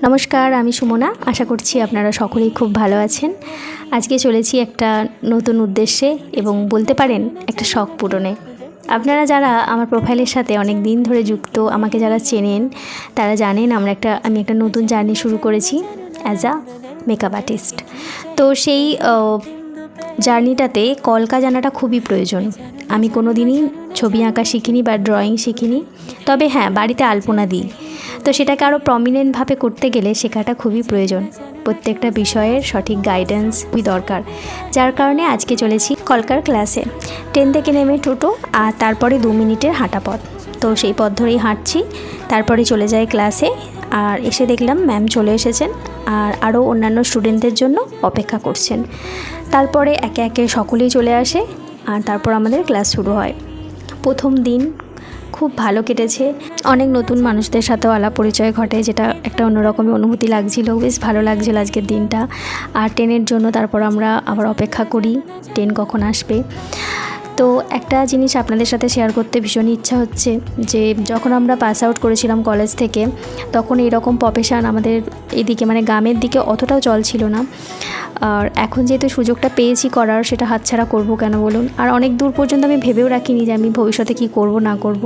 নমস্কার, আমি সুমনা। আশা করছি আপনারা সকলেই খুব ভালো আছেন। আজকে চলেছি একটা নতুন উদ্দেশ্যে এবং বলতে পারেন একটা শখ পূরণে। আপনারা যারা আমার প্রোফাইলের সাথে অনেক দিন ধরে যুক্ত, আমাকে যারা চেনেন তারা জানেন আমি একটা নতুন জার্নি শুরু করেছি অ্যাজ আ মেকআপ আর্টিস্ট। তো সেই জার্নিটাতে কলকা জানাটা খুবই প্রয়োজন। আমি কোনো দিনই ছবি আঁকা শিখিনি বা ড্রয়িং শিখিনি, তবে হ্যাঁ, বাড়িতে আলপনা দিই। তো সেটাকে আরও প্রমিনেন্টভাবে করতে গেলে শেখাটা খুবই প্রয়োজন। প্রত্যেকটা বিষয়ের সঠিক গাইডেন্স খুবই দরকার, যার কারণে আজকে চলেছি কলকার ক্লাসে। ট্রেন থেকে নেমে টোটো, আর তারপরে 2 মিনিটের হাঁটা পথ। তো সেই পথ ধরেই হাঁটছি, তারপরে চলে যাই ক্লাসে। আর এসে দেখলাম ম্যাম চলে এসেছেন আর আরও অন্যান্য স্টুডেন্টদের জন্য অপেক্ষা করছেন। তারপরে একে একে সকলেই চলে আসে আর তারপর আমাদের ক্লাস শুরু হয়। প্রথম দিন খুব ভালো কেটেছে। অনেক নতুন মানুষদের সাথেও আলাপ পরিচয় ঘটে, যেটা একটা অন্যরকমই অনুভূতি লাগছিল। বেশ ভালো লাগছিল আজকের দিনটা। আর ট্রেনের জন্য তারপর আমরা আবার অপেক্ষা করি ট্রেন কখন আসবে। তো একটা জিনিস আপনাদের সাথে শেয়ার করতে ভীষণই ইচ্ছা হচ্ছে যে যখন আমরা পাস আউট করেছিলাম কলেজ থেকে, তখন এরকম প্রফেশন আমাদের এদিকে মানে গ্রামের দিকে অতটাও চল ছিল না। আর এখন যেহেতু সুযোগটা পেয়েছি করার, সেটা হাতছাড়া করব কেন বলুন। আর অনেক দূর পর্যন্ত আমি ভেবেও রাখিনি যে আমি ভবিষ্যতে কী করব না করব।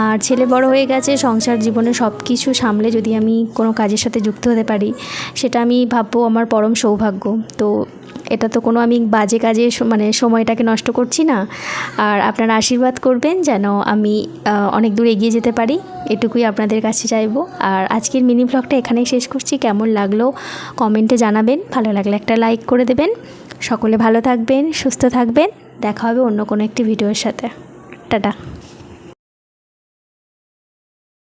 আর ছেলে বড় হয়ে গেছে, সংসার জীবনে সব কিছু সামলে যদি আমি কোনো কাজের সাথে যুক্ত হতে পারি, সেটা আমি ভাববো আমার পরম সৌভাগ্য। তো এটা তো কোনো আমি বাজে কাজে মানে সময়টাকে নষ্ট করছি না। আর আপনারা আশীর্বাদ করবেন যেন আমি অনেক দূর এগিয়ে যেতে পারি, এটুকুই আপনাদের কাছে চাইবো। আর আজকের মিনি ব্লগটা এখানেই শেষ করছি। কেমন লাগলো কমেন্টে জানাবেন, ভালো লাগলে একটা লাইক করে দেবেন। সকলে ভালো থাকবেন, সুস্থ থাকবেন। দেখা হবে অন্য কোনো একটি ভিডিওর সাথে। টাটা।